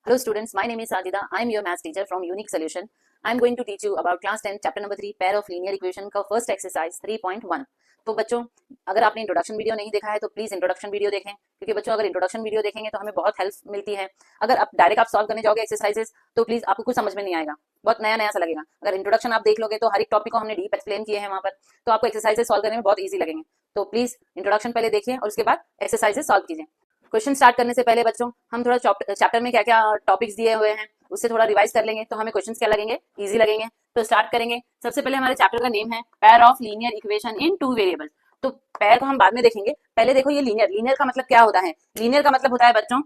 Hello students, my name is Sajida. I am your maths teacher from Unique Solution. I am going to teach you about class 10 chapter number 3 pair of linear equation का first exercise 3.1. तो बच्चों अगर आपने introduction video नहीं देखा है तो please introduction video देखें, क्योंकि बच्चों अगर इंट्रोडक्शन वीडियो देखेंगे तो हमें बहुत हेल्प मिलती है। अगर आप डायरेक्ट सॉल्व करने जाओगे एक्सरसाइजेस तो प्लीज आपको कुछ समझ में नहीं आएगा, बहुत नया नया सा लगेगा। अगर इंट्रोडक्शन आप देख लोगे तो हर एक टॉपिक को हमने डीप एक्सप्लेन किए हैं वहां पर, तो आपको एक्सरसाइजेस सॉल्व करने में बहुत ईजी लगेंगे। तो प्लीज इंट्रोडक्शन पहले देखिए और उसके बाद एक्सरसाइजेस सॉल्व कीजिए। क्वेश्चन स्टार्ट करने से पहले बच्चों हम थोड़ा चैप्टर में क्या क्या टॉपिक्स दिए हुए हैं उससे थोड़ा रिवाइज कर लेंगे, तो हमें क्वेश्चंस क्या लगेंगे, इजी लगेंगे। तो स्टार्ट करेंगे। सबसे पहले हमारे चैप्टर का नेम है pair of linear equation in two variables. तो पेयर को हम बाद में देखेंगे, पहले देखो ये लीनियर का मतलब क्या होता है। लीनियर का मतलब होता है बच्चों,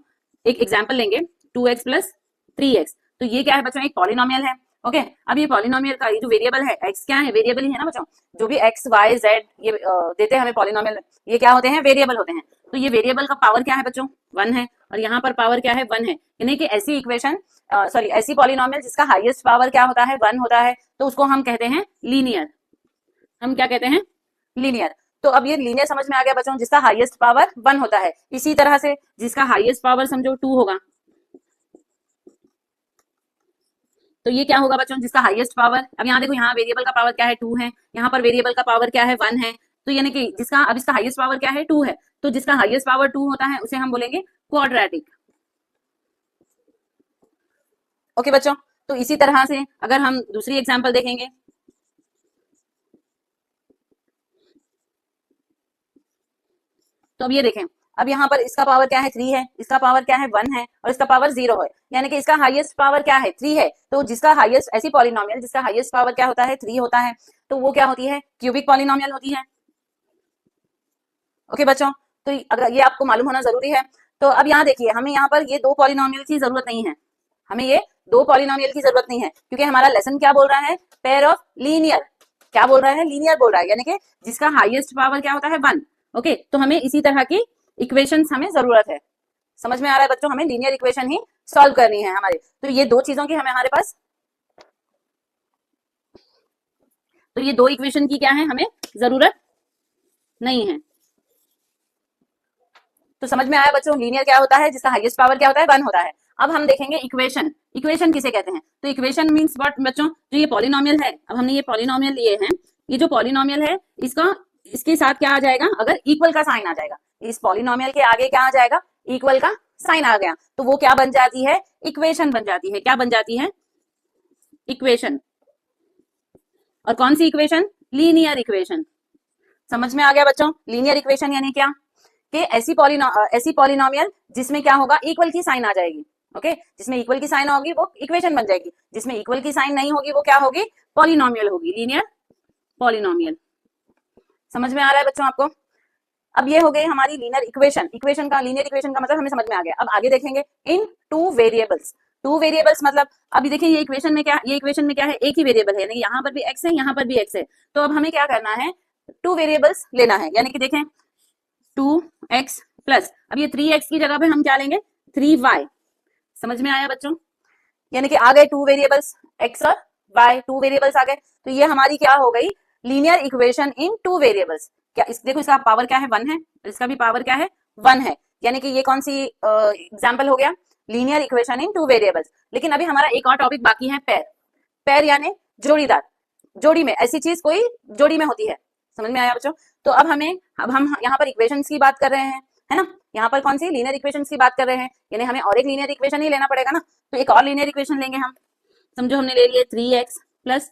एक एग्जाम्पल लेंगे 2x प्लस 3x। तो ये क्या है बच्चों, एक पॉलिनोमियल है। ओके, अब ये पॉलिनोमियल का ये जो वेरिएबल है x क्या है, वेरिएबल ही है ना बच्चों। जो भी x y z ये देते हैं हमें पॉलिनोमियल, ये क्या होते हैं, वेरिएबल होते हैं। तो ये वेरिएबल का पावर क्या है बच्चों, 1 है, और यहाँ पर पावर क्या है, 1 है। यानी कि ऐसी इक्वेशन ऐसी पॉलिनोमियल जिसका हाईएस्ट पावर क्या होता है, 1 होता है, तो उसको हम कहते हैं लीनियर। हम क्या कहते हैं, लीनियर। तो अब ये लीनियर समझ में आ गया बच्चों, जिसका हाईएस्ट पावर 1 होता है। इसी तरह से जिसका हाईएस्ट पावर समझो 2 होगा, तो ये क्या होगा बच्चों, जिसका हाईएस्ट पावर, अब यहाँ देखो यहाँ वेरिएबल का पावर क्या है, 2 है, यहाँ पर वेरिएबल का पावर क्या है, 1 है। तो यानी कि जिसका अब इसका हाईएस्ट पावर क्या है, 2 है, तो जिसका हाईएस्ट पावर 2 होता है उसे हम बोलेंगे क्वाड्रेटिक। ओके बच्चों, तो इसी तरह से अगर हम दूसरी एग्जांपल देखेंगे, तो अब ये देखें, अब यहाँ पर इसका पावर क्या है, 3 है, इसका पावर क्या है, 1 है, और इसका पावर 0 है। यानी कि इसका हाईएस्ट पावर क्या है, 3 है। तो जिसका हाईएस्ट, ऐसी पॉलिनोमियल जिसका हाईएस्ट पावर क्या होता है, 3 होता है, तो वो क्या होती है, क्यूबिक पॉलिनोमियल होती है। ओके बच्चों, तो अगर ये आपको मालूम होना जरूरी है। तो अब यहाँ देखिए, हमें यहाँ पर ये दो पॉलिनोमियल की जरूरत नहीं है, हमें ये दो पॉलिनोमियल की जरूरत नहीं है, क्योंकि हमारा लेसन क्या बोल रहा है, पेयर ऑफ लीनियर। क्या बोल रहा है, लीनियर बोल रहा है, यानी कि जिसका हाईएस्ट पावर क्या होता है, 1। ओके, तो हमें इसी तरह की इक्वेशंस हमें जरूरत है। समझ में आ रहा है बच्चों, हमें लीनियर इक्वेशन ही सॉल्व करनी है हमारे। तो ये दो चीजों की हमें हमारे पास, तो ये दो इक्वेशन की क्या है, हमें जरूरत नहीं है। तो समझ में आया बच्चों, लीनियर क्या होता है, जिसका हाईएस्ट पावर क्या होता है, 1 होता है। अब हम देखेंगे इक्वेशन। इक्वेशन किसे कहते हैं, तो इक्वेशन मींस व्हाट बच्चों, जो ये पॉलिनोमियल है, अब हमने ये पॉलिनोमियल लिए हैं, ये जो पॉलिनोमियल है इसका, इसके साथ क्या आ जाएगा, अगर इक्वल का साइन आ जाएगा, इस पॉलिनोमियल के आगे क्या आ जाएगा, इक्वल का साइन आ गया, तो वो क्या बन जाती है, इक्वेशन बन जाती है। क्या बन जाती है, इक्वेशन। और कौन सी इक्वेशन, लीनियर इक्वेशन। समझ में आ गया बच्चों, लीनियर इक्वेशन यानी क्या, कि ऐसी पॉलिनोमियल जिसमें क्या होगा, इक्वल की साइन आ जाएगी। ओके, जिसमें इक्वल की साइन होगी वो इक्वेशन बन जाएगी, जिसमें इक्वल की साइन नहीं होगी वो क्या होगी, पॉलिनोमियल होगी, लीनियर पॉलिनोमियल। समझ में आ रहा है बच्चों आपको। अब ये हो गई हमारी लीनियर इक्वेशन। इक्वेशन का, लीनियर इक्वेशन का मतलब हमें समझ में आ गया। अब आगे देखेंगे इन टू वेरिएबल्स। टू वेरिएबल्स मतलब, अभी देखिए ये इक्वेशन में क्या, ये इक्वेशन में क्या है, एक ही वेरिएबल है, यानी यहाँ पर भी एक्स है, यहाँ पर भी एक्स है। तो अब हमें क्या करना है, टू वेरिएबल्स लेना है, यानी कि देखें 2x प्लस, अब ये 3x की जगह पे हम क्या लेंगे, 3y। समझ में आया बच्चों, यानी कि आ गए टू वेरिएबल्स, x और y, टू वेरिएबल्स आ गए। तो ये हमारी क्या हो गई, linear equation in two variables. क्या देखो, इसका पावर क्या है, 1 है, इसका भी पावर क्या है, 1 है। यानी कि ये कौन सी एग्जाम्पल हो गया, linear equation in two variables. लेकिन अभी हमारा एक और टॉपिक बाकी है, पेयर। पेयर यानी जोड़ीदार, जोड़ी में, ऐसी चीज कोई जोड़ी में होती है। समझ में आया बच्चों। तो अब हम यहाँ पर इक्वेशंस की बात कर रहे हैं, है ना, यहाँ पर कौन सी, लीनियर इक्वेशंस की बात कर रहे हैं, यानी हमें और एक लीनियर इक्वेशन ही लेना पड़ेगा ना। तो एक और लीनियर इक्वेशन लेंगे हम, समझो हमने ले लिए 3x प्लस,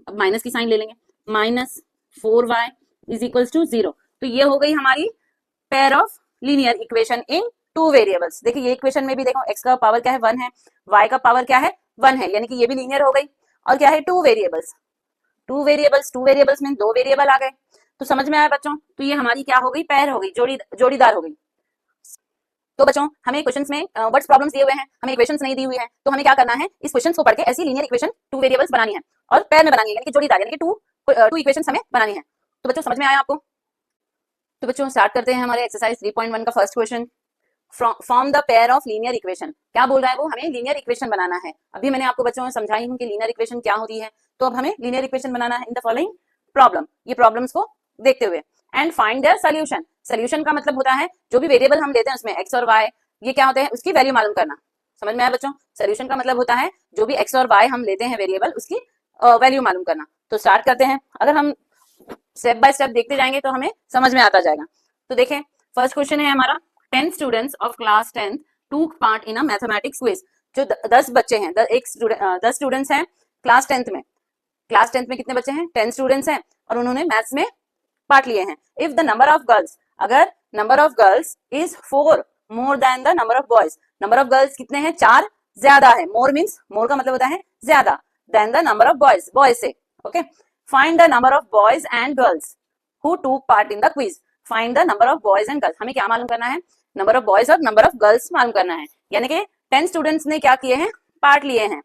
अब माइनस की साइन ले लेंगे, minus 4y is equals to 0। तो ये हो गई हमारी pair of linear equation in two variables. देखिए ये इक्वेशन में भी देखो, x का पावर क्या है, 1 है, y का पावर क्या है, 1 है, यानी कि ये भी लीनियर हो गई। और क्या है, टू वेरिएबल्स। टू वेरिएबल्स में दो वेरिएबल आ गए। तो समझ में आया बच्चों, तो ये हमारी क्या हो गई, पेयर हो गई, जोड़ीदार हो गई। तो बच्चों हमें क्वेश्चंस में वर्ड्स प्रॉब्लम्स दिए हुए हैं, हमें इक्वेशंस नहीं दी हुई है, तो हमें क्या करना है, इस क्वेश्चंस को पढ़ के ऐसी लीनियर इक्वेशन टू वेरिएबल्स बनानी है और पेयर में बनानी है, यानी कि जोड़ीदार, यानी कि टू इक्वेशंस हमें बनानी है। तो बच्चों समझ में आया आपको। तो बच्चों स्टार्ट करते हैं हमारे एक्सरसाइज 3.1 का first question. Form the pair of linear equation. क्या बोल रहा है वो, हमें लीनियर इक्वेशन बनाना है। अभी मैंने आपको बच्चों में समझाई हूँ कि लीनियर इक्वेशन क्या होती है, तो अब हमें लीनियर इक्वेशन बनाना है इन द फॉलोइंग प्रॉब्लम। ये प्रॉब्लम्स को देखते हुए, and find their solution. Solution का मतलब होता है जो भी वेरिएबल हम देते हैं उसमें x और y, ये क्या होते हैं, उसकी वैल्यू मालूम करना। समझ में आया बच्चों? सोल्यूशन का मतलब होता है जो भी x और y हम लेते हैं वेरिएबल, उसकी वैल्यू मालूम करना। तो स्टार्ट करते हैं। अगर हम स्टेप बाय स्टेप देखते जाएंगे तो हमें समझ में आता जाएगा। तो देखें, फर्स्ट क्वेश्चन है हमारा, 10 स्टूडेंट्स ऑफ क्लास 10 टूक पार्ट इन अ मैथमेटिक्स क्विज। जो 10 बच्चे हैं, 10 स्टूडेंट्स हैं क्लास 10th में। क्लास 10th में कितने बच्चे हैं? 10 स्टूडेंट्स हैं और उन्होंने मैथ्स में पार्ट लिए हैं। If the number of girls, अगर number of girls is 4 more than the number of boys, number of girls कितने हैं? 4 ज्यादा है। मोर मीन्स, मोर का मतलब होता है ज्यादा, than the number of boys, boys से। Okay, find the number of boys and girls who took part in the quiz. Find the number of boys and girls, हमें क्या मालूम करना है? नंबर ऑफ बॉयज और नंबर ऑफ गर्ल्स मालूम करना है। यानी कि 10 स्टूडेंट्स ने क्या किए हैं? पार्ट लिए हैं।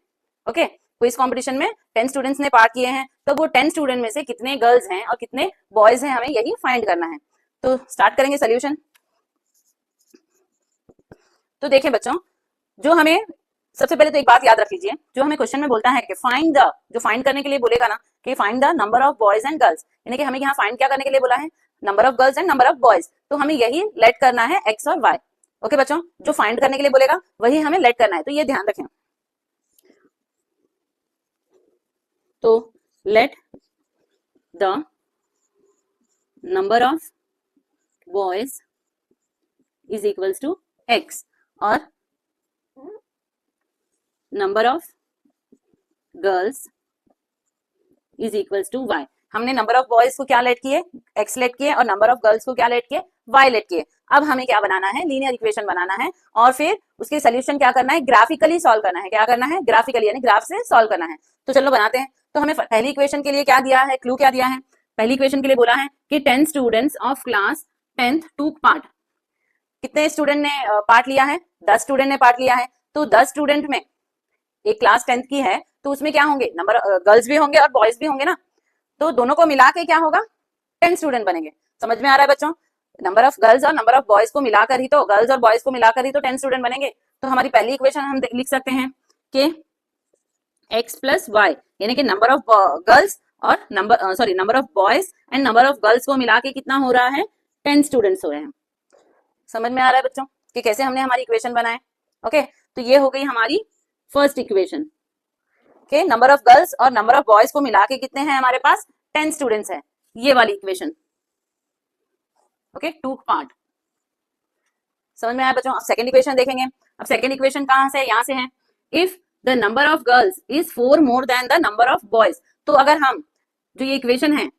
ओके, क्विज कंपटीशन में 10 स्टूडेंट्स ने पार्ट किए हैं, तो वो 10 स्टूडेंट में से कितने गर्ल्स हैं और कितने बॉयज हैं, हमें यही फाइंड करना है। तो स्टार्ट करेंगे सोल्यूशन। तो देखें बच्चों, जो हमें सबसे पहले तो एक बात याद रख लीजिए, जो हमें क्वेश्चन में बोलता है कि फाइंड द, जो फाइंड करने के लिए बोलेगा ना कि find the number of boys and girls, यानी कि हमें यहाँ फाइंड क्या करने के लिए बोला है? Number of girls and number of boys. तो हमें यही लेट करना है एक्स और वाई। ओके बच्चों, जो फाइंड करने के लिए बोलेगा वही हमें लेट करना है, तो ये ध्यान रखें। तो let the number of boys is equals to x और number of girls is equals to y. हमने नंबर ऑफ बॉयज को क्या लेट किए? एक्स लेट किए, और नंबर ऑफ गर्ल्स को क्या लेट किए? वाई लेट किए। अब हमें क्या बनाना है? लीनियर इक्वेशन बनाना है, और फिर उसके सोल्यूशन क्या करना है? ग्राफिकली सॉल्व करना है। क्या करना है? ग्राफिकली, यानी ग्राफ से सॉल्व करना है। तो चलो बनाते हैं। तो हमें पहली इक्वेशन के लिए क्या दिया है? क्लू क्या दिया है? पहली इक्वेशन के लिए बोला है कि 10 स्टूडेंट्स ऑफ क्लास 10th टूक पार्ट। कितने स्टूडेंट ने पार्ट लिया है? 10 स्टूडेंट ने पार्ट लिया है। तो 10 स्टूडेंट में, एक क्लास 10th की है तो उसमें क्या होंगे? नंबर गर्ल्स भी होंगे और बॉयज भी होंगे ना, तो दोनों को मिला के क्या होगा? 10 स्टूडेंट बनेंगे। समझ में आ रहा है बच्चों? नंबर ऑफ गर्ल्स और नंबर ऑफ बॉयज को मिलाकर ही तो, गर्ल्स और बॉयज को मिलाकर ही तो 10 स्टूडेंट बनेंगे। तो हमारी पहली इक्वेशन हम लिख सकते हैं कि x प्लस वाई, यानी कि नंबर ऑफ गर्ल्स और number of boys and number of girls को मिला के कितना हो रहा है? 10 स्टूडेंट्स हो रहे हैं। समझ में आ रहा है बच्चों कि कैसे हमने हमारी इक्वेशन बनाए? ओके, तो ये हो गई हमारी फर्स्ट इक्वेशन के नंबर ऑफ गर्ल्स और नंबर ऑफ बॉयज को मिला के कितने हैं हमारे पास? 10 स्टूडेंट्स हैं, ये वाली इक्वेशन। ओके, टूक पार्ट। समझ में आया बच्चों? अब सेकंड इक्वेशन देखेंगे। अब सेकंड इक्वेशन कहां से? यहां से है। If the number of girls is 4 more than the number of boys. तो अगर हम, जो ये इक्वेशन है,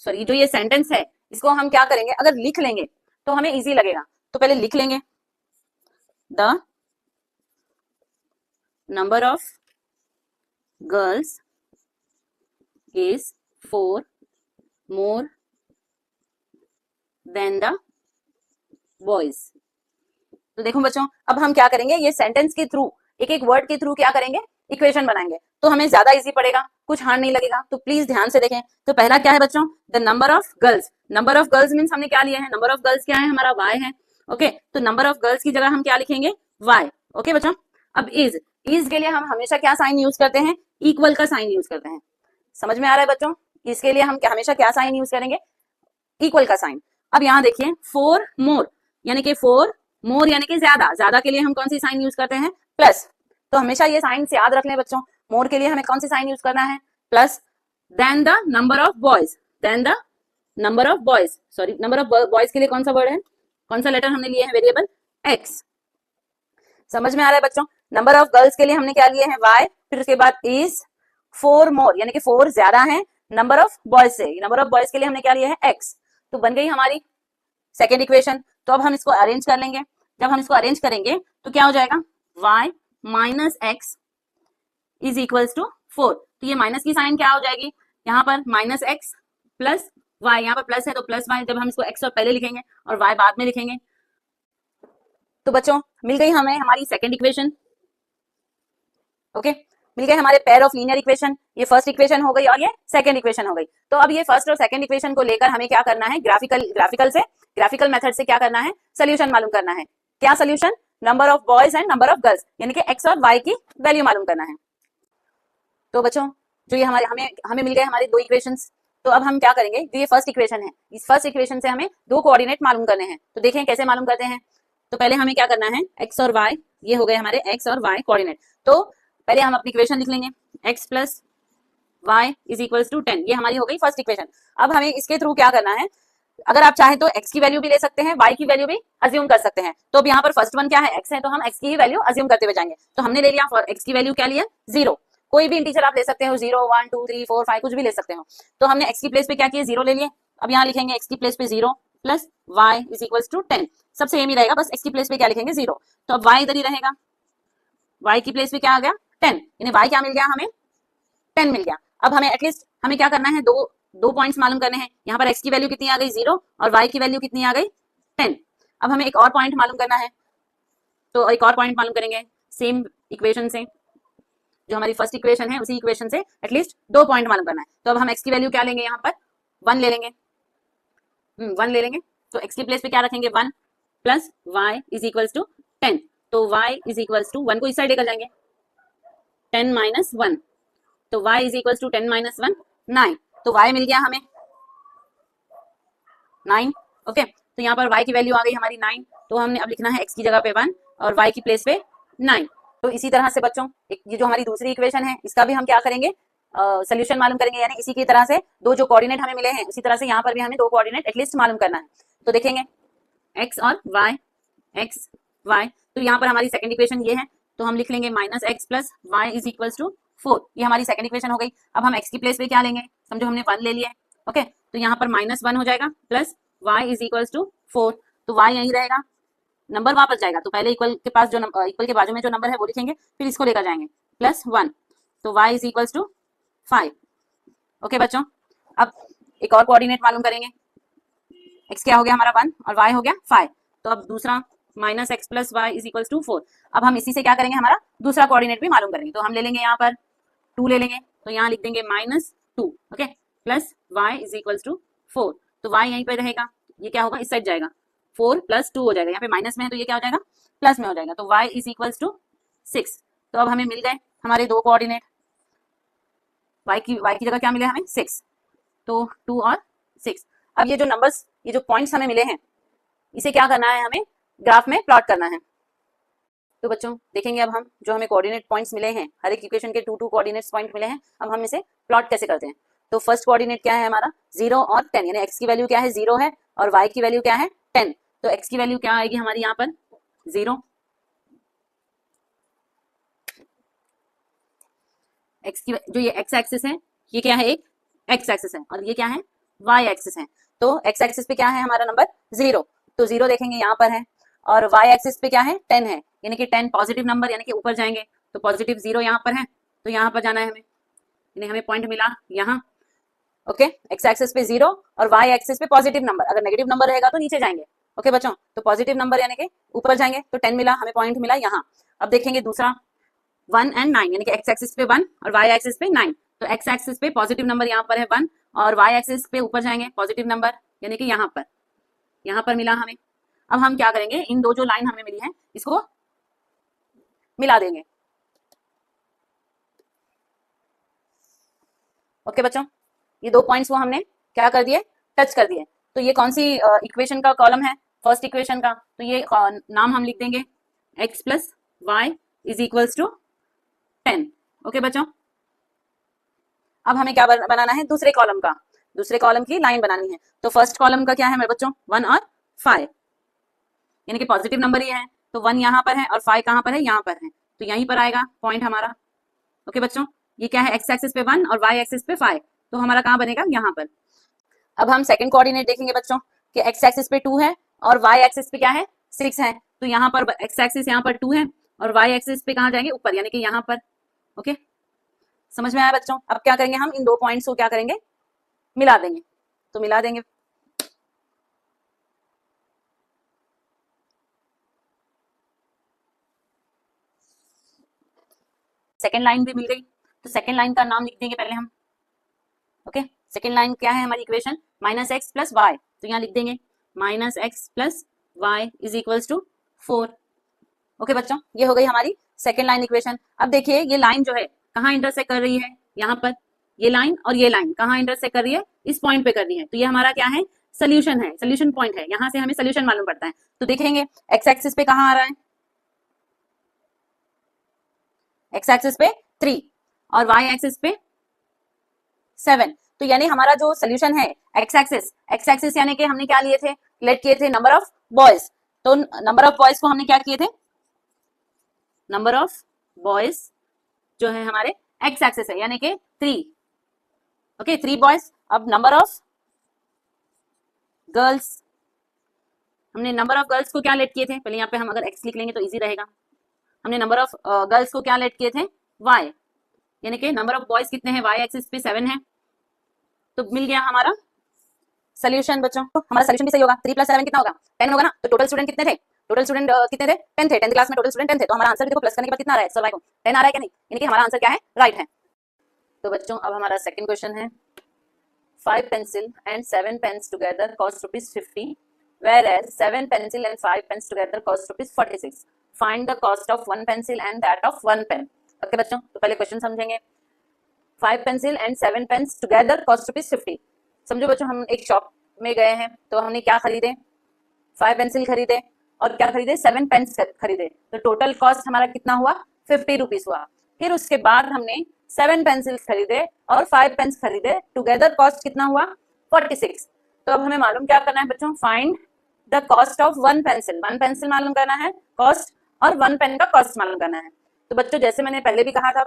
सॉरी जो ये सेंटेंस है, इसको हम क्या करेंगे? अगर लिख लेंगे तो हमें इजी लगेगा। तो पहले लिख लेंगे, the number of girls is 4 more than the boys। तो देखो बच्चों, अब हम क्या करेंगे? ये सेंटेंस के थ्रू, एक एक वर्ड के थ्रू क्या करेंगे? इक्वेशन बनाएंगे, तो हमें ज्यादा इजी पड़ेगा, कुछ हार्ड नहीं लगेगा। तो प्लीज ध्यान से देखें। तो पहला क्या है बच्चों? The number of girls. Number of girls means हमने क्या लिया है? नंबर ऑफ गर्ल्स क्या है? हमारा y है। ओके, तो नंबर ऑफ गर्ल्स की जगह हम क्या लिखेंगे? y। ओके बच्चों, अब इज के लिए हम हमेशा क्या साइन यूज करते हैं? इक्वल का साइन यूज करते हैं। समझ में आ रहा है बच्चों? इसके लिए हम हमेशा क्या साइन यूज करेंगे? इक्वल का साइन। अब यहाँ देखिए, 4 मोर, यानी कि 4 मोर यानी कि ज्यादा। ज्यादा के लिए हम कौन सी साइन यूज करते हैं? प्लस। तो हमेशा ये साइन से याद रख लें बच्चों। मोर के लिए हमें कौन सी साइन यूज करना है? Plus. Then the number of boys, then the number of boys, sorry number of boys के लिए कौन सा वर्ड है? कौन सा लेटर हमने लिए है? Variable x. समझ में आ रहा है बच्चों? नंबर ऑफ गर्ल्स के लिए हमने क्या लिए हैं? y। फिर उसके बाद इज 4 मोर, यानी कि 4 ज्यादा है नंबर ऑफ बॉयज से। नंबर ऑफ बॉयज के लिए हमने क्या लिया है? x। तो बन गई हमारी सेकेंड इक्वेशन। तो अब हम इसको अरेंज कर लेंगे। जब हम इसको अरेंज करेंगे तो क्या हो जाएगा? y minus x is equals to 4। तो ये माइनस की साइन क्या हो जाएगी? यहाँ पर माइनस एक्स प्लस y, यहाँ पर प्लस है तो प्लस y। जब हम इसको x और पहले लिखेंगे और y बाद में लिखेंगे। तो बच्चों, मिल गई हमें हमारी सेकेंड इक्वेशन। ओके, मिल गए हमारे पेयर ऑफ लीनियर इक्वेशन। ये फर्स्ट इक्वेशन हो गई और ये सेकंड इक्वेशन हो गई। तो अब ये फर्स्ट और सेकंड इक्वेशन को लेकर हमें क्या करना है? ग्राफिकल मेथड से क्या करना है? सोल्यूशन मालूम करना है। क्या solution? Number of boys and number of girls, यानी कि एक्स और वाई की वैल्यू मालूम करना है। तो बच्चों, जो ये हमें मिल गए हमारे दो इक्वेशंस। तो अब हम क्या करेंगे? जो ये फर्स्ट इक्वेशन है, इस फर्स्ट इक्वेशन से हमें दो कोऑर्डिनेट मालूम करने हैं। तो देखें कैसे मालूम करते हैं। तो पहले हमें क्या करना है, एक्स और वाई, ये हो गए हमारे एक्स और वाई कोऑर्डिनेट। तो पहले हम अपनी इक्वेशन लिख लेंगे, x plus y is equals to 10, ये हमारी हो गई फर्स्ट इक्वेशन। अब हमें इसके थ्रू क्या करना है, अगर आप चाहें तो x की वैल्यू भी ले सकते हैं, y की वैल्यू भी अज्यूम कर सकते हैं। तो अब यहाँ पर फर्स्ट वन क्या है, x है, तो हम x की ही वैल्यू अज्यूम करते हुए जाएंगे। तो हमने ले लिया x की वैल्यू क्या लिया, 0। कोई भी इंटीजर आप ले सकते हो, 0 1 2 3 4 5 कुछ भी ले सकते हो। तो हमने x की प्लेस पे क्या किया, 0 ले लिए। अब यहाँ लिखेंगे x की प्लेस पे 0 plus y is equals to 10, सब सेम ही रहेगा, बस x की प्लेस पे क्या लिखेंगे, 0। तो अब y इधर ही रहेगा, y की प्लेस पे क्या आ गया, 10, यानी y क्या मिल गया हमें, 10 मिल गया। अब हमें एटलीस्ट हमें क्या करना है, दो पॉइंट्स मालूम करने हैं। यहाँ पर x की वैल्यू कितनी आ गई, 0, और y की वैल्यू कितनी आ गई, 10। अब हमें एक और पॉइंट मालूम करना है, तो एक और पॉइंट मालूम करेंगे सेम इक्वेशन से, जो हमारी फर्स्ट इक्वेशन है उसी इक्वेशन से एटलीस्ट 2 पॉइंट मालूम करना है। तो अब हम x की वैल्यू क्या लेंगे, यहाँ पर 1 ले लेंगे, 1 ले लेंगे। तो x की प्लेस पे क्या रखेंगे, 1 plus y is equals to 10। तो y इज इक्वल्स टू 1 को इस साइड लेकर जाएंगे, 10 माइनस 1, तो y is equals to 10 minus 1 9। तो y मिल गया हमें 9। ओके, तो यहाँ पर y की वैल्यू आ गई हमारी 9। तो हमने अब लिखना है x की जगह पे 1 और y की प्लेस पे 9। तो इसी तरह से बच्चों ये जो हमारी दूसरी इक्वेशन है इसका भी हम क्या करेंगे, सोल्यूशन मालूम करेंगे, यानी इसी की तरह से दो जो कोऑर्डिनेट हमें मिले हैं उसी तरह से यहाँ पर भी हमें 2 कोऑर्डिनेट एटलीस्ट मालूम करना है। तो देखेंगे x और y, x y, तो यहाँ पर हमारी सेकंड इक्वेशन ये है, तो हम लिख लेंगे minus x plus y is equals to 4, ये हमारी सेकंड इक्वेशन हो गई। अब हम x की प्लेस पे क्या लेंगे, समझो हमने 1 ले लिया है, ओके, तो यहाँ पर माइनस 1 हो जाएगा plus y is equals to 4, तो y यहीं रहेगा, नंबर वापस जाएगा, तो पहले इक्वल के पास जो इक्वल के बाजू में जो नंबर है वो लिखेंगे, फिर इसको लेकर जाएंगे प्लस 1, तो y is equals to 5। Okay बच्चों, अब एक और कोऑर्डिनेट मालूम करेंगे, x क्या हो गया हमारा 1 और y हो गया 5। तो अब दूसरा minus x plus y is equals to 4। अब हम इसी से क्या करेंगे, हमारा दूसरा कोऑर्डिनेट भी मालूम करेंगे। तो हम ले लेंगे यहाँ पर 2 ले लेंगे, तो यहाँ लिख देंगे minus 2, okay, plus y is equals to 4, तो y यहीं पे रहेगा, ये क्या होगा, इस साइड जाएगा, 4 प्लस 2 हो जाएगा, यहाँ पे माइनस में है तो ये क्या हो जाएगा, प्लस में हो जाएगा, तो y इज इक्वल्स टू 6। तो अब हमें मिल गए हमारे 2 कोऑर्डिनेट, y की जगह क्या मिले हमें, 6, तो 2 और 6। अब ये जो नंबर्स, ये जो पॉइंट्स हमें मिले हैं, इसे क्या करना है, हमें ग्राफ में प्लॉट करना है। तो बच्चों देखेंगे अब हम जो हमें कोऑर्डिनेट पॉइंट्स मिले हैं, हर एक इक्वेशन के 2 कोऑर्डिनेट्स पॉइंट मिले हैं, अब हम इसे प्लॉट कैसे करते हैं। तो फर्स्ट कोऑर्डिनेट क्या है हमारा, 0 और 10, यानी x की वैल्यू क्या है, 0 है, और y की वैल्यू क्या है, 10। तो x की वैल्यू क्या आएगी हमारी यहाँ पर, 0, x की जो ये x एक्सिस है, ये क्या है, एक x एक्सिस है, और ये क्या है, y एक्सिस है। तो x एक्सिस पे क्या है हमारा नंबर, 0, तो 0 देखेंगे यहाँ पर है, और y एक्सिस पे क्या है, 10 है, यानी कि 10 पॉजिटिव नंबर, यानी कि ऊपर जाएंगे, तो पॉजिटिव 0 यहाँ पर है, तो यहाँ पर जाना है हमें, यानी हमें पॉइंट मिला यहाँ, ओके, x एक्सिस पे 0 और y एक्सिस पे पॉजिटिव नंबर, अगर नेगेटिव नंबर रहेगा तो नीचे जाएंगे, ओके बच्चों, तो पॉजिटिव नंबर यानी कि ऊपर जाएंगे, तो 10 मिला, हमें पॉइंट मिला यहाँ। अब देखेंगे दूसरा 1 एंड 9, यानी कि x एक्सिस पे 1 और y एक्सिस पे 9, तो x एक्सिस पे पॉजिटिव नंबर यहाँ पर है 1, और y एक्सिस पे ऊपर जाएंगे पॉजिटिव नंबर, यानी कि यहाँ पर मिला हमें। अब हम क्या करेंगे, इन दो जो लाइन हमें मिली है इसको मिला देंगे। ओके बच्चों, ये 2 पॉइंट्स को हमने क्या कर दिए, टच कर दिए। तो ये कौन सी इक्वेशन का कॉलम है, फर्स्ट इक्वेशन का, तो ये नाम हम लिख देंगे x plus y is equals to 10। Okay बच्चों, अब हमें क्या बनाना है, दूसरे कॉलम की लाइन बनानी है। तो फर्स्ट कॉलम का क्या है मेरे बच्चों, 1 और 5, यानी कि पॉजिटिव नंबर ही है, तो 1 यहाँ पर है और 5 कहाँ पर है, यहाँ पर है, तो यहीं पर आएगा पॉइंट हमारा। ओके बच्चों, ये क्या है, x एक्सिस पे 1 और y एक्सिस पे 5, तो हमारा कहाँ बनेगा, यहाँ पर। अब हम सेकंड कोऑर्डिनेट देखेंगे बच्चों कि x एक्सिस पे 2 है और y एक्सिस पे क्या है, 6 है, तो यहाँ पर x एक्सिस यहाँ पर 2 है और y एक्सिस पे कहाँ जाएंगे, ऊपर, यानी कि यहाँ पर। ओके, समझ में आया बच्चों। अब क्या करेंगे, हम इन 2 पॉइंट्स को क्या करेंगे, मिला देंगे, तो मिला देंगे। सेकेंड लाइन भी मिल गई, तो सेकेंड लाइन का नाम लिख देंगे पहले हम। ओके, सेकेंड लाइन क्या है हमारी equation, minus x plus y, तो यहाँ लिख देंगे minus x plus y is equals to 4। Okay बच्चों, ये हो गई हमारी सेकेंड लाइन इक्वेशन। अब देखिए ये लाइन जो है कहाँ इंटरसेक्ट कर रही है, यहाँ पर, ये लाइन और ये लाइन कहाँ इंटरसेक्ट कर रही है, इस पॉइंट पे कर रही है, तो ये हमारा क्या है, सोल्यूशन है, सोल्यूशन पॉइंट है, यहाँ से हमें सोल्यूशन मालूम पड़ता है। तो देखेंगे एक्स एक्सिस पे कहाँ आ रहा है, एक्स एक्सिस पे 3 और वाई एक्सिस पे 7। तो यानी हमारा जो सोल्यूशन है एक्स एक्सिस यानी कि हमने क्या लिए थे, लेट किए थे नंबर ऑफ बॉयज। तो नंबर ऑफ बॉयज को हमने क्या किए थे, नंबर ऑफ बॉयज जो है हमारे एक्स एक्सिस है यानी कि 3, ओके 3 बॉयज। अब नंबर ऑफ गर्ल्स, हमने नंबर ऑफ गर्ल्स को क्या लेट किए थे, पहले यहाँ पे हम अगर एक्स लिख लेंगे तो इजी रहेगा। हमने नंबर ऑफ गर्ल्स को क्या लेट किए थे, वाई, यानी कि नंबर ऑफ बॉयज कितने हैं, वाई एक्सिस पे 7 है। तो मिल गया हमारा सोल्यूशन बच्चों। तो हमारा सोल्यूशन भी सही होगा, 3 + 7 कितना होगा 10 होगा ना। तो टोटल स्टूडेंट कितने थे, टोटल स्टूडेंट कितने थे, 10 थे, 10th क्लास में टोटल स्टूडेंट 10 थे। तो हमारा आंसर देखो प्लस करने के बाद कितना आ रहा है, सर को 10 आ रहा है क्या नहीं, यानी कि हमारा आंसर क्या है, राइट है। तो बच्चों अब हमारा सेकंड क्वेश्चन है, 5 pencil and 7 pens together cost ₹50, whereas 7 pencil and 5 pens together cost ₹46. Find the cost of 1 pencil and that of 1 pen. Okay बच्चों, तो पहले क्वेश्चन समझेंगे। 5 pencil and 7 pens together cost ₹50। समझो बच्चों, हम एक शॉप में गए हैं तो हमने क्या खरीदे, 5 पेंसिल खरीदे और क्या खरीदे, 7 पेन्स खरीदे। तो टोटल कॉस्ट हमारा कितना हुआ, ₹50 हुआ। फिर उसके बाद हमने 7 पेंसिल्स खरीदे और 5 पेन्स खरीदे, टुगेदर कॉस्ट कितना हुआ, 46। तो अब हमें मालूम क्या करना है बच्चों, find the cost of 1 pencil. 1 pencil मालूम करना है कॉस्ट और 1 पेन का कॉस्ट मालूम करना है। तो बच्चों जैसे मैंने पहले भी कहा था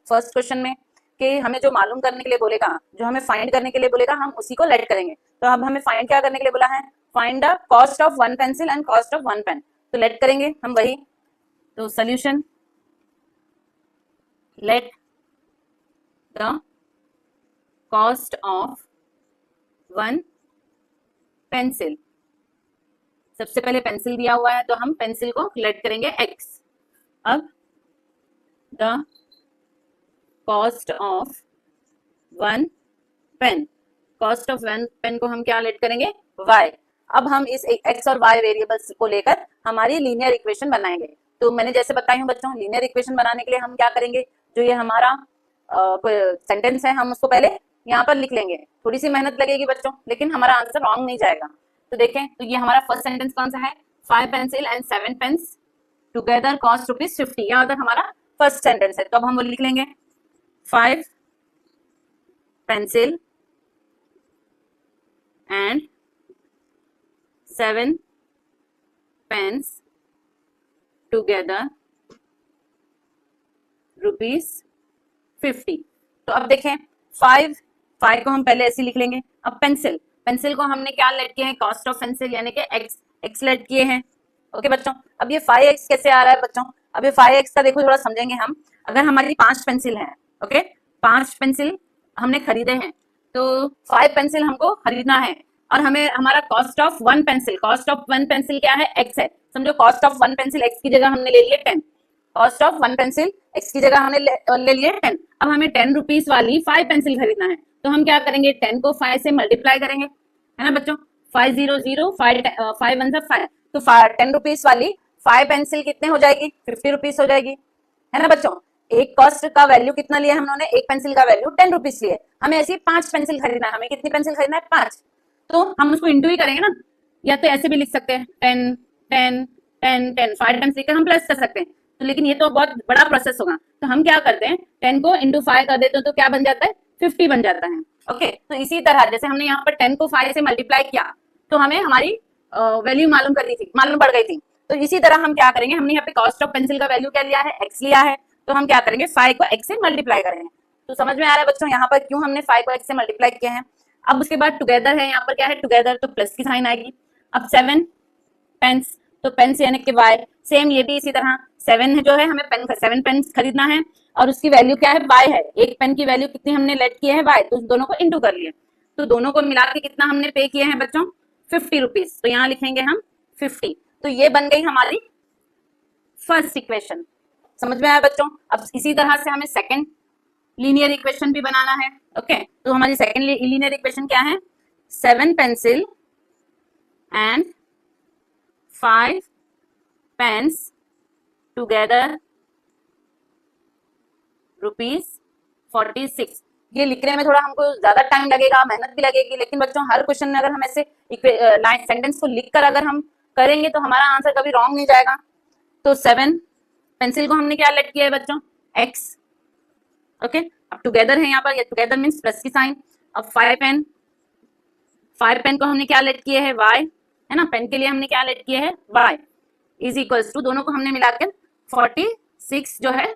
फर्स्ट क्वेश्चन में कि हमें जो मालूम करने के लिए बोलेगा, जो हमें फाइंड करने के लिए बोलेगा, हम उसी को लेट करेंगे। तो अब हमें फाइंड क्या करने के लिए बोला है, find the cost of 1 pencil and cost of 1 pen. तो लेट करेंगे हम वही। तो solution, let the cost of 1 pencil. सबसे पहले पेंसिल दिया हुआ है तो हम पेंसिल को लेट करेंगे x। अब the cost of 1 pen, cost of 1 pen को हम क्या लेट करेंगे, y। अब हम इस x और y वेरिएबल्स को लेकर हमारी लीनियर इक्वेशन बनाएंगे। तो मैंने जैसे बताई हूँ बच्चों, लीनियर इक्वेशन बनाने के लिए हम क्या करेंगे, जो ये हमारा सेंटेंस है हम उसको पहले यहाँ पर लिख लेंगे। थोड़ी सी मेहनत लगेगी बच्चों, लेकिन हमारा आंसर रॉन्ग नहीं जाएगा। तो देखें, तो ये हमारा फर्स्ट सेंटेंस कौन सा है, 5 pencil and 7 pens together cost ₹50। यहाँ तक हमारा फर्स्ट सेंटेंस है। तो अब हम वो लिख लेंगे, 5 pencil and 7 pens together ₹50। तो अब देखें, 5 को हम पहले ऐसे लिख लेंगे। अब पेंसिल को हमने क्या लेट किया है, कॉस्ट ऑफ पेंसिल यानी कि x लेट किए हैं। ओके बच्चों, अब ये 5x कैसे आ रहा है बच्चों, अब ये 5x का देखो थोड़ा समझेंगे हम। अगर हमारी 5 पेंसिल है, ओके 5 पेंसिल हमने खरीदे हैं, तो 5 पेंसिल हमको खरीदना है और हमें हमारा cost of 1 pencil, cost of 1 pencil क्या है, x है। समझो कॉस्ट ऑफ 1 पेंसिल x की जगह हमने ले लिए 10, कॉस्ट ऑफ 1 पेंसिल x की जगह हमने ले लिए 10। अब हमें ₹10 वाली 5 पेंसिल खरीदना है, तो हम क्या करेंगे, 10 को 5 से मल्टीप्लाई करेंगे, है ना बच्चों, 5 0 0 5 1 5। तो ₹10 वाली 5 पेंसिल कितने हो जाएगी, ₹50 हो जाएगी, है ना बच्चों। एक कॉस्ट का वैल्यू कितना लिया हम लोगों ने, एक पेंसिल का वैल्यू ₹10 लिए। हमें ऐसी 5 पेंसिल खरीदना है, हमें कितनी पेंसिल खरीदना है, 5। तो हम उसको इंटू ही करेंगे ना, या तो ऐसे भी लिख सकते हैं 10 10 10 10, 5 टाइम्स लिखकर हम प्लस कर सकते हैं। तो लेकिन ये तो बहुत बड़ा प्रोसेस होगा, तो हम क्या करते हैं, 10 को इंटू 5 कर देते हैं, तो क्या बन जाता है, 50 बन जाता है। ओके, तो इसी तरह जैसे हमने यहाँ पर 10 को 5 से मल्टीप्लाई किया तो हमें हमारी वैल्यू मालूम पड़ गई थी। तो इसी तरह हम क्या करेंगे, हमने यहाँ पे कॉस्ट ऑफ पेंसिल का वैल्यू क्या लिया है, x लिया है, तो हम क्या करेंगे, 5 को x से मल्टीप्लाई करेंगे। तो समझ में आ रहा है बच्चों यहाँ पर क्यों हमने 5 को x से मल्टीप्लाई किया है। अब उसके बाद टुगेदर है, यहाँ पर क्या है, टुगेदर, तो प्लस की साइन आएगी। अब 7 पेन्स, तो पेन्स यानी कि y, सेम ये भी इसी तरह 7 जो है, हमें 7 पेन्स खरीदना है और उसकी वैल्यू क्या है, y है। एक पेन की वैल्यू कितनी हमने लेट की है, y, तो दोनों को इंटू कर लिए। तो दोनों को मिला के कितना हमने पे किया है बच्चों, ₹50। तो यहाँ लिखेंगे हम 50। तो ये बन गई हमारी फर्स्ट इक्वेशन। समझ में आया बच्चों। अब इसी तरह से हमें सेकंड लीनियर इक्वेशन भी बनाना है। ओके, तो हमारी सेकंड लीनियर इक्वेशन क्या है, 7 पेंसिल एंड 5 पेन्स टुगेदर ₹46। ये लिखने में थोड़ा हमको ज्यादा टाइम लगेगा, मेहनत भी लगेगी, लेकिन बच्चों हर क्वेश्चन में अगर हम ऐसे लाइन सेंटेंस को लिखकर अगर हम करेंगे तो हमारा आंसर कभी रॉन्ग नहीं जाएगा। तो 7, पेंसिल को हमने क्या लेट किया है बच्चों, एक्स। ओके, अब टुगेदर है यहाँ पर, ये टुगेदर मीन्स प्लस की साइन। अब 5 पेन, 5 पेन को हमने क्या लेट किए है, वाई, है ना, पेन के लिए हमने क्या लेट किए है, वाई, इज इक्वल्स टू, दोनों को हमने मिलाकर 46 जो है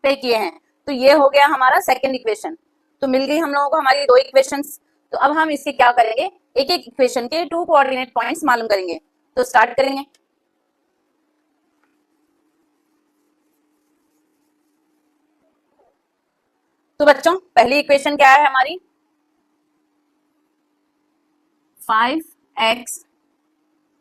पे किए हैं। तो ये हो गया हमारा सेकंड इक्वेशन। तो मिल गई हम लोगों को हमारी 2 इक्वेशंस। तो अब हम इसके क्या करेंगे, एक एक इक्वेशन के 2 कोऑर्डिनेट पॉइंट्स मालूम करेंगे। तो स्टार्ट करेंगे। तो बच्चों पहली इक्वेशन क्या है हमारी, 5x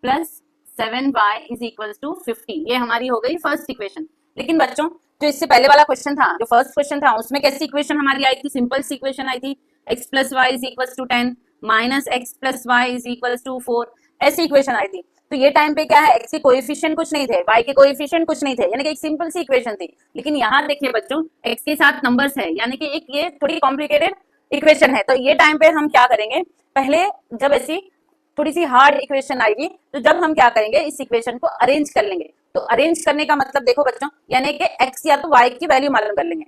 plus 7y is equal to 50, ये हमारी हो गई फर्स्ट इक्वेशन। लेकिन बच्चों जो इससे पहले वाला क्वेश्चन था, जो फर्स्ट क्वेश्चन था, उसमें कैसी इक्वेशन हमारी आई थी, सिंपल सी इक्वेशन आई थी, x plus y is equal to 10 minus x plus y is equal to 4, ऐसी इक्वेशन आई थी। तो ये टाइम पे क्या है, x के कोएफिशिएंट कुछ नहीं थे, y के कोएफिशिएंट कुछ नहीं थे, यानी कि एक सिंपल सी इक्वेशन थी। लेकिन यहाँ देखिए बच्चों, x के साथ नंबर्स है, यानी कि एक ये थोड़ी कॉम्प्लिकेटेड इक्वेशन है। तो ये टाइम पे हम क्या करेंगे, पहले जब ऐसी थोड़ी सी हार्ड इक्वेशन आएगी तो जब हम क्या करेंगे, इस इक्वेशन को अरेंज कर लेंगे। तो अरेंज करने का मतलब देखो बच्चों, यानी कि x या तो y की वैल्यू मालूम कर लेंगे।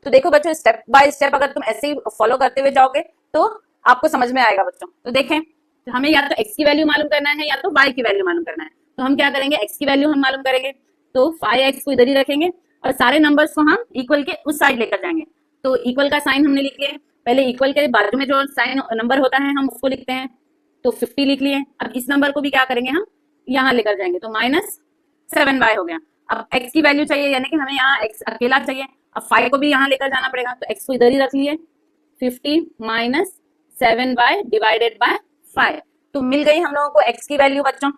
तो देखो बच्चों, स्टेप बाय स्टेप अगर तुम ऐसे ही फॉलो करते हुए जाओगे तो आपको समझ में आएगा बच्चों। तो देखें, तो हमें या तो x की वैल्यू मालूम करना है या तो y की वैल्यू मालूम करना है। तो हम क्या करेंगे, x की वैल्यू हम मालूम करेंगे, तो 5x को इधर ही रखेंगे और सारे नंबर्स को हम इक्वल के उस साइड लेकर जाएंगे। तो इक्वल का साइन हमने लिख लिया, पहले इक्वल के बाजू में जो साइन नंबर होता है हम उसको लिखते हैं, तो 50 लिख लिए। अब इस नंबर को भी क्या करेंगे, हम यहाँ लेकर जाएंगे, तो माइनस 7y हो गया। अब x की वैल्यू चाहिए, यानी कि हमें यहाँ x अकेला चाहिए, अब 5 को भी यहाँ लेकर जाना पड़ेगा, तो x को इधर ही रख लिए, 50 माइनस 7y डिवाइडेड बाय 5। तो मिल गई हम लोगों को x की वैल्यू बच्चों।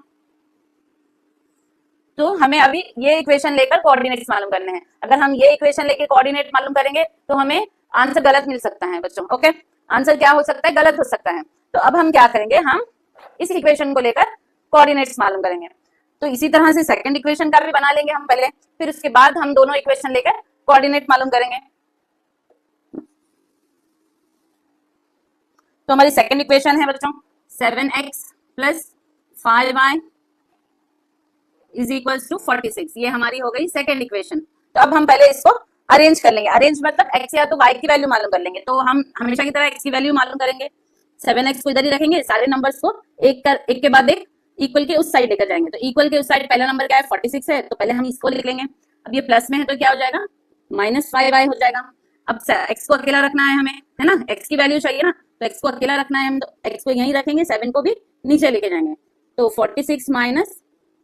तो हमें अभी ये इक्वेशन लेकर कोऑर्डिनेट्स मालूम करने हैं। अगर हम ये इक्वेशन लेकर कोऑर्डिनेट मालूम करेंगे तो हमें आंसर गलत मिल सकता है बच्चों। ओके, आंसर क्या हो सकता है, गलत हो सकता है। तो अब हम क्या करेंगे, हम इस इक्वेशन को लेकर कोऑर्डिनेट्स मालूम करेंगे। तो इसी तरह से सेकंड इक्वेशन का भी बना लेंगे हम पहले, फिर उसके बाद हम दोनों इक्वेशन लेकर कोऑर्डिनेट मालूम करेंगे। तो हमारी सेकंड इक्वेशन है बच्चों 7x plus 5y is equal to 46, ये हमारी हो गई सेकंड इक्वेशन। तो अब हम पहले इसको अरेंज कर लेंगे। अरेंज मतलब x या तो y की वैल्यू मालूम कर लेंगे। तो हम हमेशा की तरह x की वैल्यू मालूम करेंगे, 7x को इधर ही रखेंगे, सारे नंबर्स को एक के बाद एक इक्वल के उस साइड लेकर जाएंगे। तो इक्वल के उस साइड पहला नंबर क्या है, 46 है, तो पहले हम इसको लिख लेंगे। अब ये प्लस में है तो क्या हो जाएगा, माइनस 5y हो जाएगा। अब x को अकेला रखना है हमें, है ना, x की वैल्यू चाहिए ना, तो x को अकेला रखना है हम, तो x को यहीं रखेंगे, 7 को भी नीचे लेके जाएंगे। तो 46 माइनस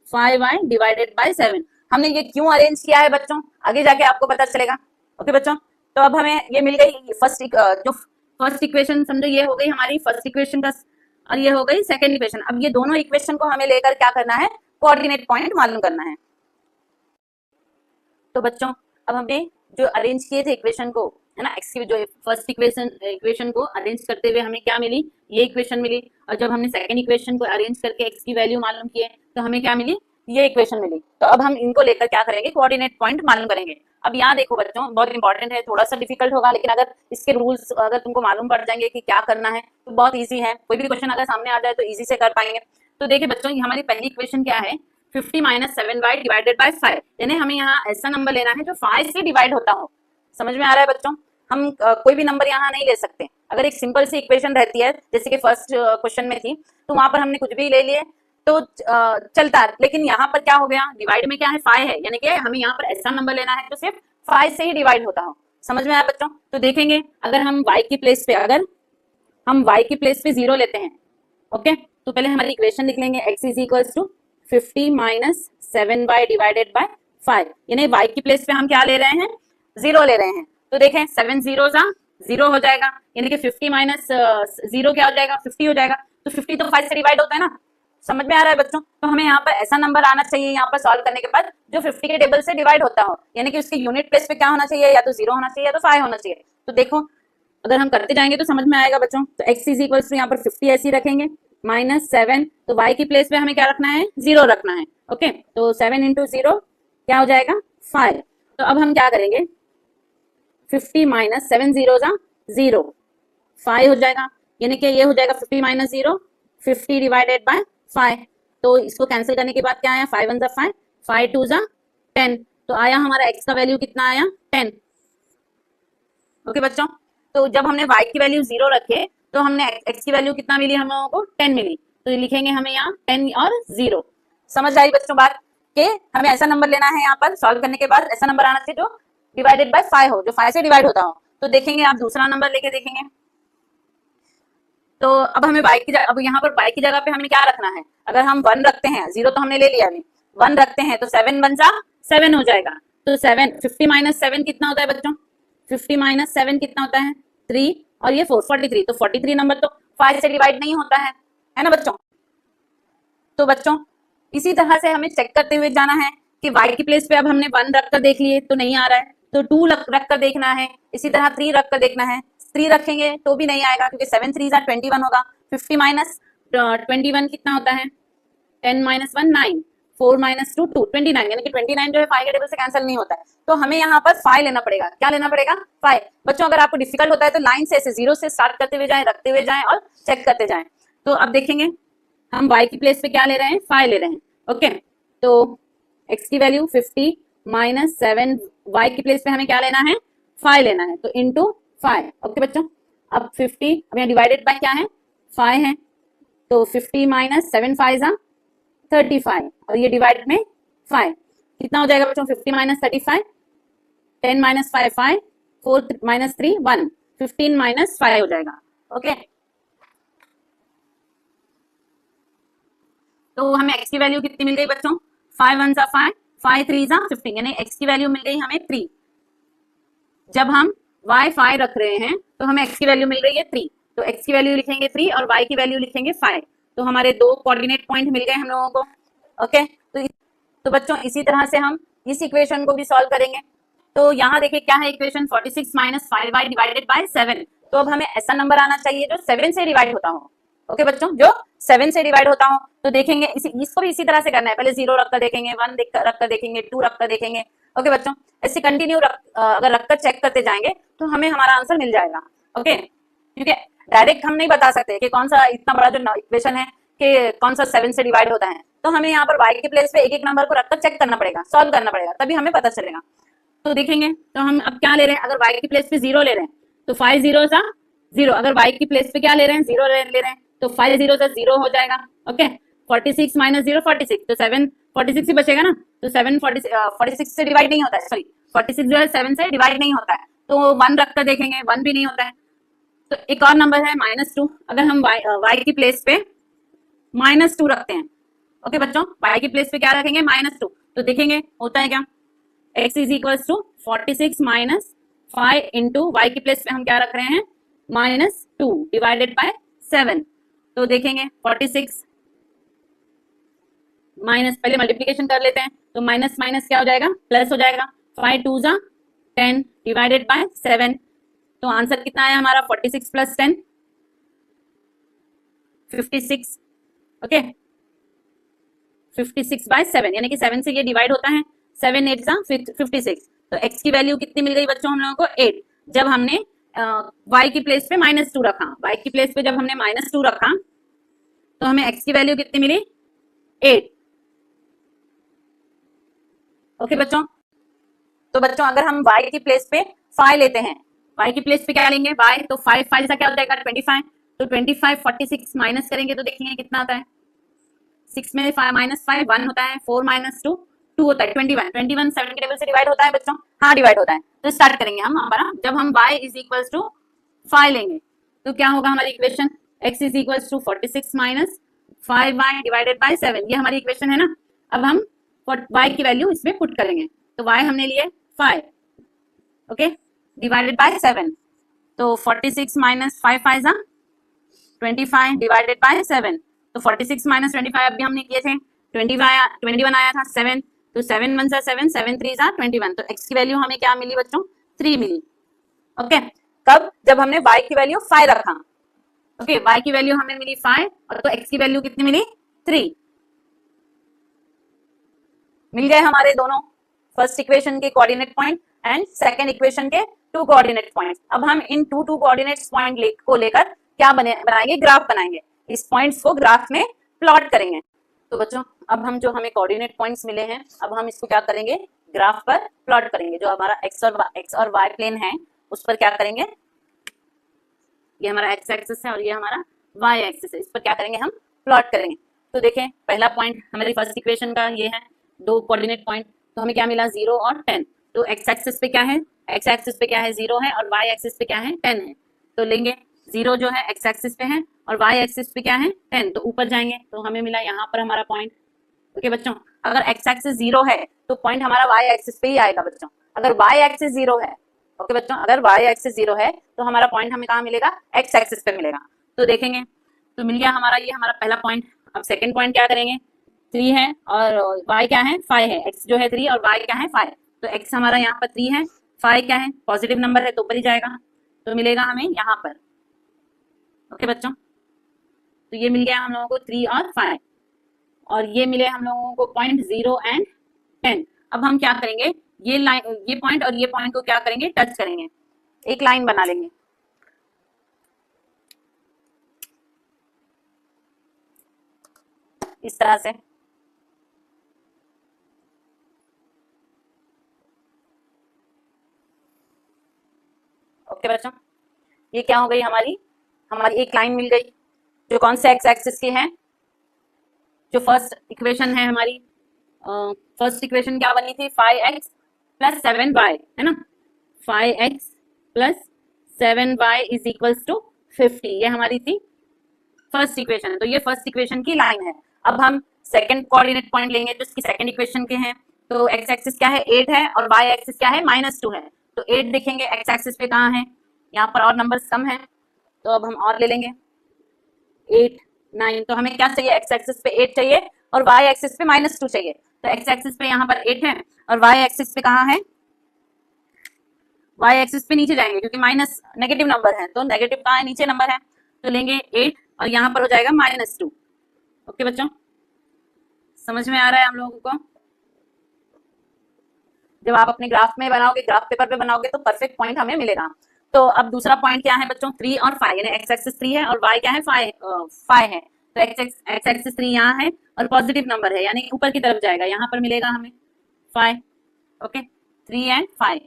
5y डिवाइडेड बाय 7। हमने ये क्यों अरेंज किया है बच्चों, आगे जाके आपको पता चलेगा। ओके बच्चों, तो अब हमें ये मिल गई फर्स्ट इक्वेशन, समझो ये हो गई हमारी फर्स्ट इक्वेशन का, और ये हो गई सेकंड इक्वेशन। अब ये दोनों इक्वेशन को हमें लेकर क्या करना है, कोऑर्डिनेट पॉइंट मालूम करना है। तो बच्चों अब हमने जो अरेंज किए थे इक्वेशन को, है ना, एक्स की जो फर्स्ट इक्वेशन को अरेंज करते हुए हमें क्या मिली, ये इक्वेशन मिली। और जब हमने सेकंड इक्वेशन को अरेंज करके एक्स की वैल्यू मालूम किए तो हमें क्या मिली, ये इक्वेशन मिली। तो अब हम इनको लेकर क्या करेंगे, कोऑर्डिनेट पॉइंट मालूम करेंगे। अब यहाँ देखो बच्चों, बहुत इंपॉर्टेंट है, थोड़ा सा डिफिकल्ट होगा, लेकिन अगर इसके रूल्स अगर तुमको मालूम पड़ जाएंगे कि क्या करना है तो बहुत ईजी है। कोई भी क्वेश्चन अगर सामने आ जाए तो ईजी से कर पाएंगे। तो देखिए बच्चों, हमारी पहली इक्वेशन क्या है, 50 माइनस 7y डिवाइडेड बाय 5, यानी हमें यहाँ ऐसा नंबर लेना है जो 5 से डिवाइड होता हो। समझ में आ रहा है बच्चों, हम कोई भी नंबर यहाँ नहीं ले सकते। अगर एक सिंपल सी इक्वेशन रहती है जैसे कि फर्स्ट क्वेश्चन में थी, तो वहां पर हमने कुछ भी ले लिए तो चलता है। लेकिन यहाँ पर क्या हो गया, डिवाइड में क्या है, 5 है, यानी कि हमें यहाँ पर ऐसा नंबर लेना है तो सिर्फ 5 से ही डिवाइड होता हो। समझ में आया बच्चों। तो देखेंगे, अगर हम y की प्लेस पे, अगर हम y की प्लेस पे 0 लेते हैं, ओके, तो पहले हमारी इक्वेशन लिख लेंगे, x is equal to 50 minus 7y divided by 5, यानी y की प्लेस पे हम क्या ले रहे हैं, 0 ले रहे हैं। तो देखें 7 0 0 हो जाएगा, यानी कि 50 माइनस 0 क्या हो जाएगा, 50 हो जाएगा। तो 50 तो 5 से डिवाइड होता है ना। समझ में आ रहा है बच्चों। तो हमें यहाँ पर ऐसा नंबर आना चाहिए यहाँ पर सॉल्व करने के बाद जो 50 के टेबल से डिवाइड होता हो, यानी कि उसके यूनिट प्लेस पे क्या होना चाहिए, या तो 0 होना चाहिए या तो 5 होना चाहिए। तो देखो अगर हम करते जाएंगे तो समझ में आएगा बच्चों। तो x इज इक्वल टू यहाँ पर 50 ऐसे रखेंगे, माइनस 7, तो y की प्लेस पे हमें क्या रखना है, 0 रखना है। ओके, तो 7 इंटू 0 क्या हो जाएगा, 5। तो अब हम क्या करेंगे, 50 माइनस 7 जीरो जा 0, 5 हो जाएगा, यानी कि ये हो जाएगा 50 माइनस 0, 50 डिवाइडेड बाय 5। तो इसको कैंसिल करने के बाद क्या आया, 5 1 जा 5, 5 2 जा 10, तो आया हमारा x का वैल्यू कितना आया 10। ओके बच्चों, तो जब हमने y की वैल्यू 0 रखे तो हमने x की वैल्यू कितना मिली हम लोगों को 10 मिली, तो ये लिखेंगे हमें यहाँ 10 और 0। समझ आई बच्चों बात कि हमें ऐसा नंबर लेना है, यहाँ पर सॉल्व करने के बाद ऐसा नंबर आना चाहिए जो डिवाइडेड बाय 5 हो, जो 5 से डिवाइड होता हो। तो देखेंगे आप दूसरा नंबर लेके देखेंगे। तो अब हमें y की जगह, अब यहाँ पर y की जगह पे हमें क्या रखना है, अगर हम 1 रखते हैं, 0 तो हमने ले लिया अभी, 1 रखते हैं तो 7 1 जा 7 हो जाएगा। तो 7 50 माइनस 7 कितना होता है बच्चों, 50 माइनस 7 कितना होता है 3, और ये 4 43, तो 43 नंबर तो 5 से डिवाइड नहीं होता है ना बच्चों। तो बच्चों इसी तरह से हमें चेक करते हुए जाना है कि y की प्लेस पे अब हमने 1 रखकर देख लिए तो नहीं आ रहा है, तो 2 रखकर देखना है, इसी तरह 3 रखकर देखना है, 3 रखेंगे तो भी नहीं आएगा क्योंकि 7 3 21 होगा। 50 माइनस 21 कितना होता है, 10 माइनस 1 9, 4 माइनस 2 2, 29, यानी कि 29 जो है 5 के टेबल से कैंसिल नहीं होता है, तो हमें यहाँ पर 5 लेना पड़ेगा। क्या लेना पड़ेगा 5। बच्चों अगर आपको डिफिकल्ट होता है तो लाइन से ऐसे 0 से स्टार्ट करते हुए जाएं, रखते हुए जाएं और चेक करते जाएं। तो अब देखेंगे हम y की प्लेस पे क्या ले रहे हैं, 5 ले रहे हैं। ओके, तो x की वैल्यू 50 माइनस 7, y की प्लेस पे हमें क्या लेना है 5 लेना है, तो इंटू 5। ओके बच्चों, अब 50 अब यहाँ डिवाइडेड बाय क्या है 5 है, तो 50 माइनस 7 5 जा 35, और ये डिवाइड में 5 कितना हो जाएगा बच्चों, 50 माइनस 35, 10 माइनस 5 5, 4 माइनस 3 1, 15 माइनस 5 हो जाएगा। ओके, तो हमें x की वैल्यू कितनी मिल गई बच्चों, 5 1 जा 5, 5 3 जा 15, यानी x की वैल्यू मिल गई हमें 3। जब हम y 5 रख रहे हैं तो हमें x की वैल्यू मिल रही है 3, तो x की वैल्यू लिखेंगे 3 और y की वैल्यू लिखेंगे 5, तो हमारे दो कोऑर्डिनेट पॉइंट मिल गए हम लोगों को। ओके, तो बच्चों इसी तरह से हम इस इक्वेशन को भी सॉल्व करेंगे। तो यहाँ देखिए क्या है equation, 46 minus 5y divided by 7। तो अब हमें ऐसा नंबर आना चाहिए जो 7 से डिवाइड होता हो। ओके बच्चों, जो 7 से डिवाइड होता हो, तो देखेंगे इसको भी इसी तरह से करना है, पहले 0 रखकर देखेंगे, 1 रखकर देखेंगे, 2 रखकर देखेंगे। ओके बच्चों, ऐसे कंटिन्यू अगर रखकर चेक करते जाएंगे तो हमें हमारा आंसर मिल जाएगा। ओके, क्योंकि डायरेक्ट हम नहीं बता सकते कि कौन सा इतना बड़ा जो इक्वेशन है कि कौन सा 7 से डिवाइड होता है, तो हमें यहाँ पर y के प्लेस पे एक एक नंबर को रखकर चेक करना पड़ेगा, सॉल्व करना पड़ेगा, तभी हमें पता चलेगा। तो देखेंगे, तो हम अब क्या ले रहे हैं, अगर y की प्लेस पे 0 ले रहे हैं तो 5 0 सा 0, अगर y की प्लेस पे क्या ले रहे हैं 0 ले रहे हैं तो 5 0 सा 0 हो जाएगा। ओके, 46 माइनस 0 46, तो 7 46 ही बचेगा ना, तो 7 46 से डिवाइड नहीं होता है, सॉरी 46 जो है 7 से डिवाइड नहीं होता है, तो 1 रखकर देखेंगे 1 भी नहीं होता है। तो एक और नंबर है -2, अगर हम y की प्लेस पे -2 रखते हैं। ओके बच्चों, y की प्लेस पे क्या रखेंगे -2, तो देखेंगे होता है क्या, x is equal to 46 minus 5 into y की प्लेस पे हम क्या रख रहे हैं -2 डिवाइडेड बाय 7। तो देखेंगे 46 माइनस, पहले मल्टीप्लीकेशन कर लेते हैं, तो माइनस माइनस क्या हो जाएगा प्लस हो जाएगा, 5 2 जा 10 डिवाइडेड बाय 7। तो आंसर कितना आया हमारा 46 प्लस 10 56। ओके, 56 बाय 7, यानी कि 7 से ये डिवाइड होता है, 7 8 जा 56। तो x की वैल्यू कितनी मिल गई बच्चों हम लोगों को 8, जब हमने y की प्लेस पे -2 रखा, y की प्लेस पे जब हमने -2 रखा तो हमें x की वैल्यू कितनी मिली 8। ओके बच्चों, तो बच्चों अगर हम y की प्लेस पे 5 लेते हैं, y की प्लेस पे क्या लेंगे y, तो 5 5 से क्या हो जाएगा 25, तो 25 46 माइनस करेंगे तो देखेंगे कितना आता है, 6 में -5 1 होता है, 4 -2 2 होता है, 21 21 7 के टेबल से डिवाइड होता है बच्चों, हाँ डिवाइड होता है। तो स्टार्ट करेंगे हम हमारा, जब हम y इज इक्वल टू 5 लेंगे तो क्या होगा हमारी equation, x is equal to 46 minus 5y divided by 7, ये हमारी इक्वेशन है ना। अब हम y की वैल्यू इसमें पुट करेंगे, तो y हमने लिए 5, ओके डिवाइडेड बाय 7, तो 46 माइनस 5 5 जा 25 डिवाइडेड बाय 7, तो 46 माइनस 25 अभी हमने किए थे, 21 आया था 7, तो 7 1 7 7 3 21, तो x की वैल्यू हमें क्या मिली बच्चों 3 मिली। ओके, कब, जब हमने y की वैल्यू 5 रखा। ओके, y की वैल्यू हमें मिली 5 और तो x की वैल्यू कितनी मिली 3। मिल गए हमारे दोनों फर्स्ट इक्वेशन के coordinate point and second equation के टू कोऑर्डिनेट पॉइंट्स। अब हम इन टू कोऑर्डिनेट पॉइंट को लेकर क्या बनाएंगे, ग्राफ बनाएंगे, इस पॉइंट्स को ग्राफ में प्लॉट करेंगे। तो बच्चों अब हम जो हमें कोऑर्डिनेट पॉइंट्स मिले हैं, अब हम इसको क्या करेंगे, ग्राफ पर प्लॉट करेंगे। जो हमारा एक्स और वाई प्लेन है उस पर क्या करेंगे, ये हमारा एक्स एक्सिस है और ये हमारा वाई एक्सिस है, इस पर क्या करेंगे, हम प्लॉट करेंगे। तो देखें पहला पॉइंट हमारी फर्स्ट इक्वेशन का ये है, दो कोऑर्डिनेट पॉइंट, तो हमें क्या मिला 0 और 10। तो एक्स एक्सिस पे क्या है, एक्स एक्सिस पे क्या है 0 है और वाई एक्सिस पे क्या है 10 है। तो लेंगे 0 जो है एक्स एक्सिस पे है और वाई एक्सिस पे क्या है 10, तो ऊपर जाएंगे तो हमें मिला यहाँ पर हमारा पॉइंट। ओके बच्चों, अगर एक्स एक्सिस 0 है तो पॉइंट हमारा वाई एक्सिस पे ही आएगा बच्चों। अगर वाई एक्सिस 0 है, ओके बच्चों, अगर वाई एक्सिस 0 है तो हमारा पॉइंट हमें कहाँ मिलेगा, एक्स एक्सिस पे मिलेगा। तो देखेंगे तो मिल गया हमारा ये हमारा पहला पॉइंट। अब सेकंड पॉइंट क्या करेंगे, 3 है और y क्या है 5 है, x जो है 3 और y क्या है 5, तो x हमारा यहाँ पर 3 है, 5 क्या है पॉजिटिव नंबर है तो ऊपर ही जाएगा, तो मिलेगा हमें यहाँ पर। ओके बच्चों, तो ये मिल गया हम लोगों को 3 और 5 और ये मिले हम लोगों को पॉइंट 0 एंड 10। अब हम क्या करेंगे, ये लाइन, ये पॉइंट और ये पॉइंट को क्या करेंगे, टच करेंगे, एक लाइन बना लेंगे। इस तरह से ओके बच्चों, ये क्या हो गई हमारी एक लाइन मिल गई जो कौन से एक्स एक्सिस की है, जो फर्स्ट इक्वेशन है हमारी। फर्स्ट इक्वेशन क्या बनी थी, 5x प्लस 7y है ना, 5x plus 7y is equals to 50, ये हमारी थी फर्स्ट इक्वेशन है। तो ये फर्स्ट इक्वेशन की लाइन है। अब हम सेकंड कोऑर्डिनेट पॉइंट लेंगे जो इसकी सेकंड इक्वेशन के हैं। तो एक्स एक्सिस क्या है 8 है और वाई एक्सिस क्या है -2 है। तो 8 देखेंगे एक्स एक्सिस पे कहाँ है, यहाँ पर और नंबर्स कम है तो अब हम और ले लेंगे 8 9। तो हमें क्या चाहिए, एक्स एक्सिस पे 8 चाहिए और वाई एक्सिस पे -2 चाहिए। तो एक्स एक्सिस पे यहाँ पर 8 है और वाई एक्सिस पे कहाँ है, वाई एक्सिस पे नीचे जाएंगे क्योंकि माइनस नेगेटिव नंबर है, तो नेगेटिव कहाँ है, नीचे नंबर है, तो लेंगे 8 और यहाँ पर हो जाएगा -2। ओके बच्चों, समझ में आ रहा है हम लोगों को। जब आप अपने ग्राफ में बनाओगे, ग्राफ पेपर पे बनाओगे तो परफेक्ट पॉइंट हमें मिलेगा। तो अब दूसरा पॉइंट क्या है बच्चों, 3 और 5, यानी एक्स एक्सिस 3 है और वाई क्या है 5 है। तो एक्स एक्सिस 3 यहाँ है और पॉजिटिव नंबर है यानी ऊपर की तरफ जाएगा, यहाँ पर मिलेगा हमें 5। ओके, 3 एंड 5,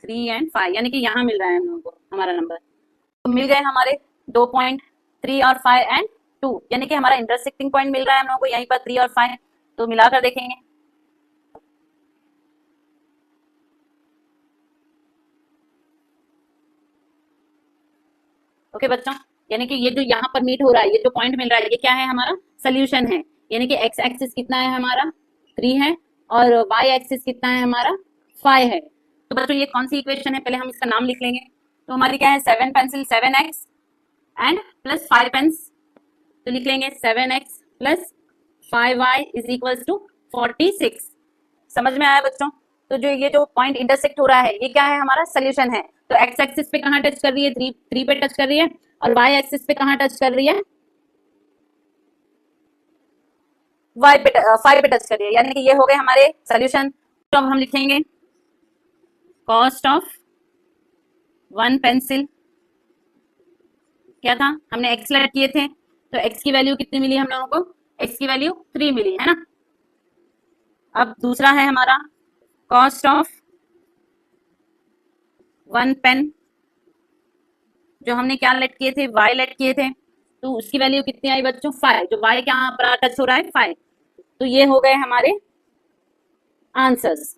3 एंड 5 यानी कि यहाँ मिल रहा है हम लोगों को हमारा नंबर। तो मिल गए हमारे 2 पॉइंट 3 और 5 एंड 2, यानी कि हमारा इंटरसेक्टिंग पॉइंट मिल रहा है हम लोगों को यहीं पर 3 और 5। तो मिलाकर देखेंगे। ओके बच्चों, यानी कि ये जो यहाँ पर मीट हो रहा है, ये जो पॉइंट मिल रहा है, ये क्या है, हमारा सोल्यूशन है। यानी कि एक्स एक्सिस कितना है हमारा 3 है और वाई एक्सिस कितना है हमारा 5 है। तो बच्चों ये कौन सी इक्वेशन है, पहले हम इसका नाम लिख लेंगे। तो हमारी क्या है, 7 pencil 7x and plus 5 pens, तो लिख लेंगे 7x plus 5y is equals to 46। समझ में आया बच्चों। तो जो ये जो पॉइंट इंटरसेक्ट हो रहा है ये क्या है, हमारा सोल्यूशन है। तो एक्स एक्सिस पे कहाँ टच कर रही है, 3 पे टच कर रही है और वाई एक्सिस पे कहाँ टच कर रही है, वाई पे 5 पे टच कर रही है, यानी कि ये हो गए हमारे सोल्यूशन। तो अब हम लिखेंगे कॉस्ट ऑफ 1 पेंसिल, क्या था, हमने एक्स लेट किए थे तो एक्स की वैल्यू कितनी मिली हम लोगों को, एक्स की वैल्यू 3 मिली है ना। अब दूसरा है हमारा कॉस्ट ऑफ 1 पेन, जो हमने क्या लेट किए थे, वाई लेट किए थे, तो उसकी वैल्यू कितनी आई बच्चों 5, जो वाई क्या पर टच हो रहा है 5। तो ये हो गए हमारे आंसर्स।